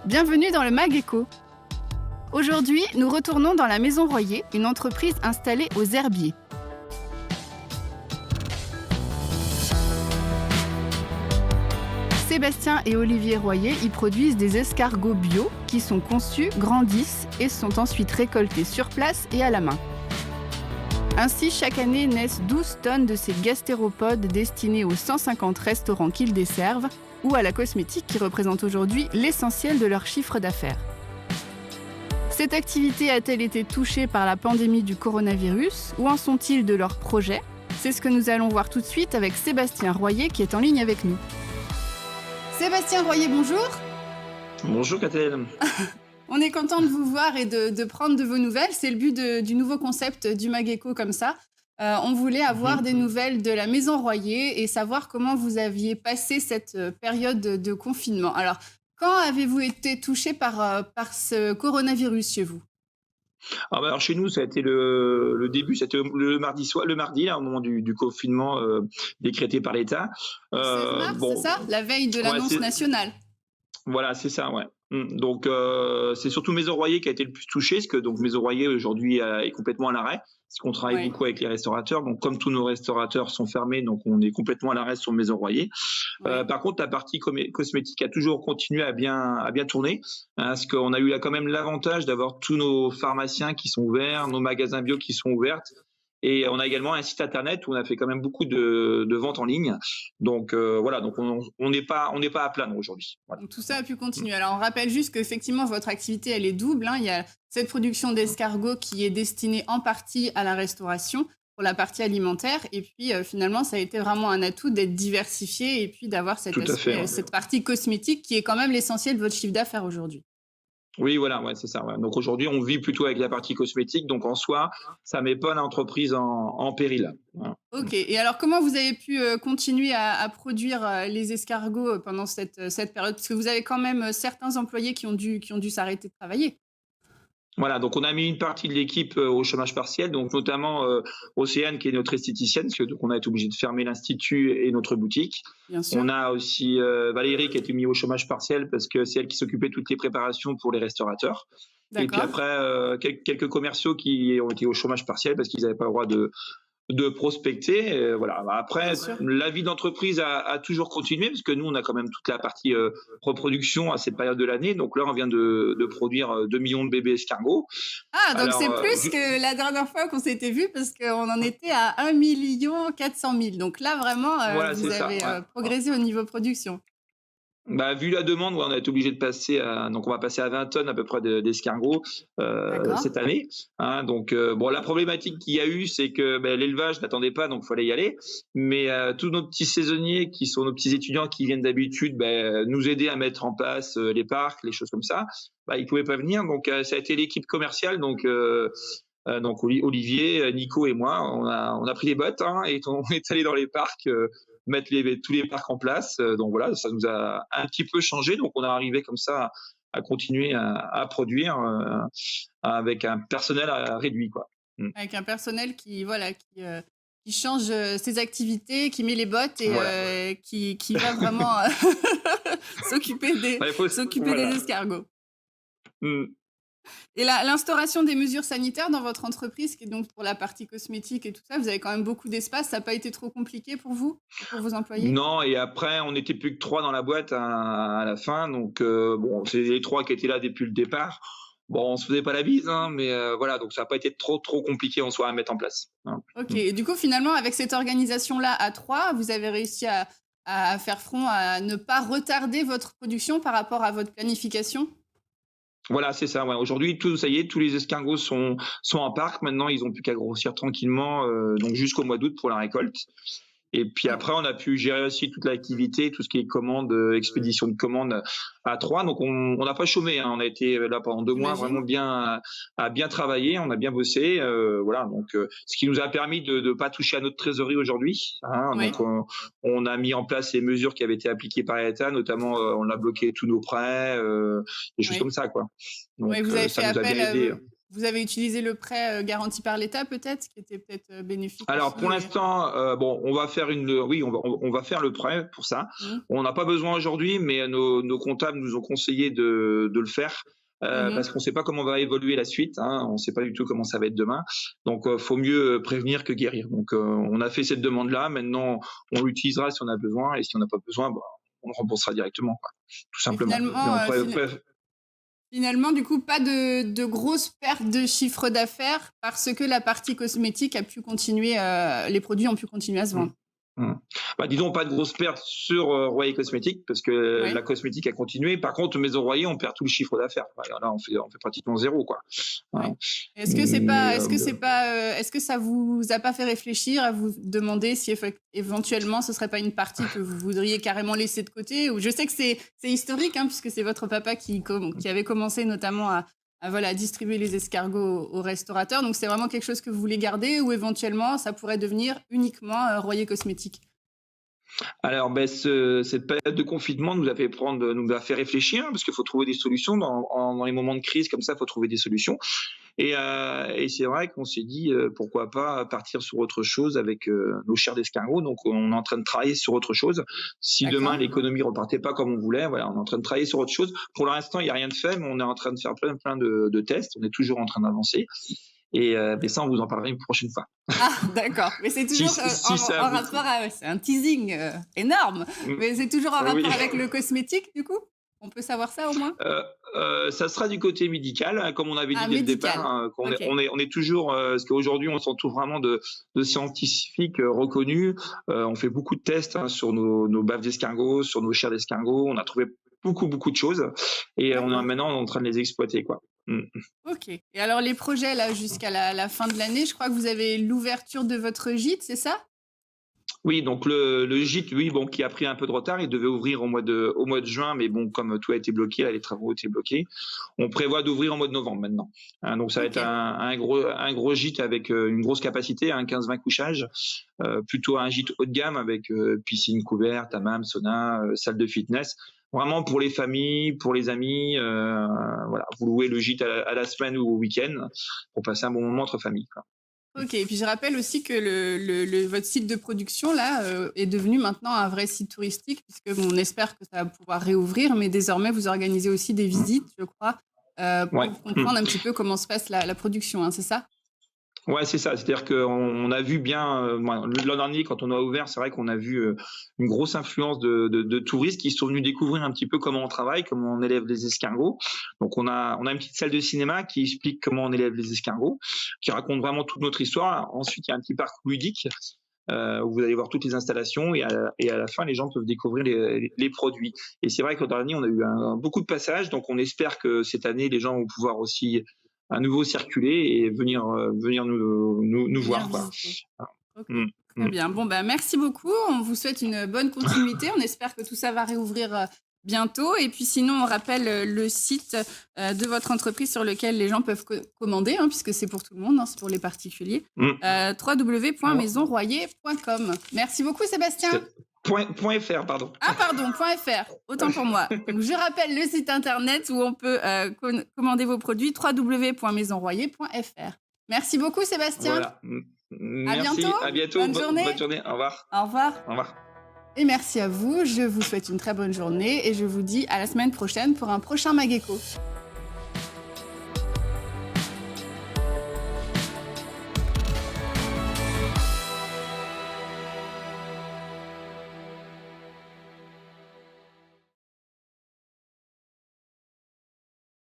Bienvenue dans le Mag Éco. Aujourd'hui, nous retournons dans la Maison Royer, une entreprise installée aux Herbiers. Sébastien et Olivier Royer y produisent des escargots bio qui sont conçus, grandissent et sont ensuite récoltés sur place et à la main. Ainsi, chaque année naissent 12 tonnes de ces gastéropodes destinés aux 150 restaurants qu'ils desservent ou à la cosmétique qui représente aujourd'hui l'essentiel de leur chiffre d'affaires. Cette activité a-t-elle été touchée par la pandémie du coronavirus? Où en sont-ils de leurs projets? C'est ce que nous allons voir tout de suite avec Sébastien Royer qui est en ligne avec nous. Sébastien Royer, bonjour. Bonjour Catel. On est content de vous voir et de prendre de vos nouvelles. C'est le but du nouveau concept du Mag Éco comme ça. On voulait avoir des nouvelles de la Maison Royer et savoir comment vous aviez passé cette période de confinement. Alors, quand avez-vous été touché par ce coronavirus chez vous? Alors chez nous, ça a été le début, c'était le mardi là, au moment du confinement décrété par l'État. 16 mars, c'est ça? La veille de l'annonce nationale. Voilà, c'est ça, ouais. Donc c'est surtout Maison Royer qui a été le plus touché, parce que donc Maison Royer aujourd'hui est complètement à l'arrêt, parce qu'on travaille beaucoup avec les restaurateurs. Donc comme tous nos restaurateurs sont fermés, donc on est complètement à l'arrêt sur Maison Royer. Par contre, la partie cosmétique a toujours continué à bien tourner, hein, parce qu'on a eu là quand même l'avantage d'avoir tous nos pharmaciens qui sont ouverts, nos magasins bio qui sont ouverts. Et on a également un site internet où on a fait quand même beaucoup de ventes en ligne. Donc voilà, donc on n'est pas à plaindre aujourd'hui. Voilà. Donc tout ça a pu continuer. Alors on rappelle juste qu'effectivement votre activité elle est double. Il y a cette production d'escargots qui est destinée en partie à la restauration pour la partie alimentaire. Et puis finalement ça a été vraiment un atout d'être diversifié et puis d'avoir cette partie cosmétique qui est quand même l'essentiel de votre chiffre d'affaires aujourd'hui. Oui, voilà, ouais, c'est ça. Ouais. Donc aujourd'hui, on vit plutôt avec la partie cosmétique. Donc en soi, ça met pas l'entreprise en péril. Voilà. Ok. Et alors, comment vous avez pu continuer à produire les escargots pendant cette période? Parce que vous avez quand même certains employés qui ont dû s'arrêter de travailler. Voilà, donc on a mis une partie de l'équipe au chômage partiel, donc notamment Océane qui est notre esthéticienne, parce que donc on a été obligé de fermer l'institut et notre boutique. Bien sûr. On a aussi Valérie qui a été mise au chômage partiel parce que c'est elle qui s'occupait de toutes les préparations pour les restaurateurs. D'accord. Et puis après quelques commerciaux qui ont été au chômage partiel parce qu'ils n'avaient pas le droit de prospecter. Voilà. Après, la vie d'entreprise a toujours continué parce que nous, on a quand même toute la partie reproduction à cette période de l'année. Donc là, on vient de produire 2 millions de bébés escargots. Ah, donc c'est plus que la dernière fois qu'on s'était vu parce qu'on en était à 1 400 000. Donc là, vraiment, voilà, vous avez progressé au niveau production. Bah, vu la demande, on a été obligé de passer donc on va passer à 20 tonnes à peu près d'escargots cette année. Hein, donc bon, la problématique qu'il y a eu, c'est que l'élevage n'attendait pas, donc il fallait y aller. Mais tous nos petits saisonniers, qui sont nos petits étudiants qui viennent d'habitude nous aider à mettre en place les parcs, les choses comme ça, ils pouvaient pas venir. Donc ça a été l'équipe commerciale, donc Olivier, Nico et moi, on a pris les bottes et on est allé dans les parcs. Mettre tous les parcs en place. Donc voilà, ça nous a un petit peu changé. Donc on est arrivé comme ça à continuer à produire avec un personnel réduit, quoi. Avec un personnel qui change ses activités, qui met les bottes et qui va vraiment s'occuper des escargots. Et l'instauration des mesures sanitaires dans votre entreprise, qui est donc pour la partie cosmétique et tout ça, vous avez quand même beaucoup d'espace. Ça n'a pas été trop compliqué pour vous, pour vos employés? Non, et après, on n'était plus que 3 dans la boîte à la fin. Donc, bon, c'est les 3 qui étaient là depuis le départ. Bon, on se faisait pas la bise, mais voilà, donc ça n'a pas été trop compliqué en soi à mettre en place. Ok, et du coup, finalement, avec cette organisation-là à 3, vous avez réussi à faire front, à ne pas retarder votre production par rapport à votre planification? Voilà, c'est ça. Ouais. Aujourd'hui, ça y est, tous les escargots sont en parc. Maintenant, ils ont plus qu'à grossir tranquillement, donc jusqu'au mois d'août pour la récolte. Et puis après, on a pu gérer aussi toute l'activité, tout ce qui est commande, expédition de commandes à 3. Donc on n'a pas chômé. On a été là pendant 2 mois vraiment bien travailler. On a bien bossé. Voilà. Donc ce qui nous a permis de pas toucher à notre trésorerie aujourd'hui. Donc on a mis en place les mesures qui avaient été appliquées par l'État, notamment on a bloqué tous nos prêts, des choses comme ça, quoi. Donc vous avez fait appel Vous avez utilisé le prêt garanti par l'État peut-être, qui était peut-être bénéfique Alors aussi pour l'instant, bon, on va faire on va faire le prêt pour ça. Mmh. On n'a pas besoin aujourd'hui, mais nos comptables nous ont conseillé de le faire. Parce qu'on ne sait pas comment va évoluer la suite, hein, on ne sait pas du tout comment ça va être demain. Donc, faut mieux prévenir que guérir. Donc, on a fait cette demande-là. Maintenant, on l'utilisera si on a besoin, et si on n'a pas besoin, bah, on le remboursera directement, quoi, tout Et simplement. finalement, du coup, pas de grosses pertes de chiffre d'affaires parce que la partie cosmétique a pu continuer, les produits ont pu continuer à se vendre. Mmh. Bah, disons pas de grosses pertes sur Royer Cosmétique parce que Oui. la cosmétique a continué. Par contre, Maison Royer, on perd tout le chiffre d'affaires. Là, on fait pratiquement zéro, quoi. Ouais. Hein. Est-ce que ça vous a pas fait réfléchir à vous demander si éventuellement ce serait pas une partie que vous voudriez carrément laisser de côté? Ou je sais que c'est historique, hein, puisque c'est votre papa qui avait commencé notamment à distribuer les escargots aux restaurateurs. Donc c'est vraiment quelque chose que vous voulez garder ou éventuellement ça pourrait devenir uniquement Royer Cosmétique? Alors, cette période de confinement nous a fait réfléchir parce qu'il faut trouver des solutions dans les moments de crise comme ça. Il faut trouver des solutions. Et c'est vrai qu'on s'est dit pourquoi pas partir sur autre chose avec nos chairs d'escargot. Donc, on est en train de travailler sur autre chose. Si demain l'économie repartait pas comme on voulait, voilà, on est en train de travailler sur autre chose. Pour l'instant, il n'y a rien de fait, mais on est en train de faire plein de tests. On est toujours en train d'avancer. Mais ça, on vous en parlera une prochaine fois. Ah, d'accord. Mais c'est toujours en rapport c'est un teasing énorme. Mais c'est toujours en rapport avec le cosmétique, du coup? On peut savoir ça au moins? Ça sera du côté médical, hein, comme on avait dit dès le départ. Hein, on est toujours, parce qu'aujourd'hui, on s'entoure vraiment de scientifiques reconnus. On fait beaucoup de tests, hein, sur nos baves d'escargot, sur nos chairs d'escargot. On a trouvé beaucoup de choses. Et maintenant, on est en train de les exploiter, quoi. Ok. Et alors, les projets, là, jusqu'à la fin de l'année, je crois que vous avez l'ouverture de votre gîte, c'est ça? Oui, donc le gîte, oui, bon, qui a pris un peu de retard, il devait ouvrir au mois de juin, mais bon, comme tout a été bloqué, là, les travaux ont été bloqués, on prévoit d'ouvrir en mois de novembre maintenant. Hein, donc ça va être un gros gîte avec une grosse capacité, 15-20 couchages, plutôt un gîte haut de gamme avec piscine couverte, hammam, sauna, salle de fitness. Vraiment pour les familles, pour les amis, voilà, vous louez le gîte à la semaine ou au week-end pour passer un bon moment entre familles, quoi. Ok, et puis je rappelle aussi que votre site de production là est devenu maintenant un vrai site touristique puisque on espère que ça va pouvoir réouvrir, mais désormais vous organisez aussi des visites, je crois, pour comprendre un petit peu comment se passe la production, hein, c'est ça? Ouais, c'est ça. C'est-à-dire qu'on a vu bien, l'an dernier, quand on a ouvert, c'est vrai qu'on a vu une grosse influence de touristes qui sont venus découvrir un petit peu comment on travaille, comment on élève les escargots. Donc, on a une petite salle de cinéma qui explique comment on élève les escargots, qui raconte vraiment toute notre histoire. Ensuite, il y a un petit parcours ludique où vous allez voir toutes les installations et à la fin, les gens peuvent découvrir les produits. Et c'est vrai que l'an dernier, on a eu beaucoup de passages. Donc, on espère que cette année, les gens vont pouvoir aussi à nouveau circuler et venir nous voir, quoi. Okay. Très bien. Bon, merci beaucoup. On vous souhaite une bonne continuité. On espère que tout ça va réouvrir bientôt. Et puis sinon, on rappelle le site de votre entreprise sur lequel les gens peuvent commander, hein, puisque c'est pour tout le monde, hein, c'est pour les particuliers. www.maisonroyer.com. Merci beaucoup, Sébastien. .fr, pardon. Ah, pardon, .fr, autant pour moi. Donc, je rappelle le site internet où on peut commander vos produits, www.maisonroyer.fr. Merci beaucoup, Sébastien. Voilà. Merci, à bientôt. Bonne journée. Bonne journée. Au revoir. Au revoir. Au revoir. Et merci à vous. Je vous souhaite une très bonne journée et je vous dis à la semaine prochaine pour un prochain Mageco.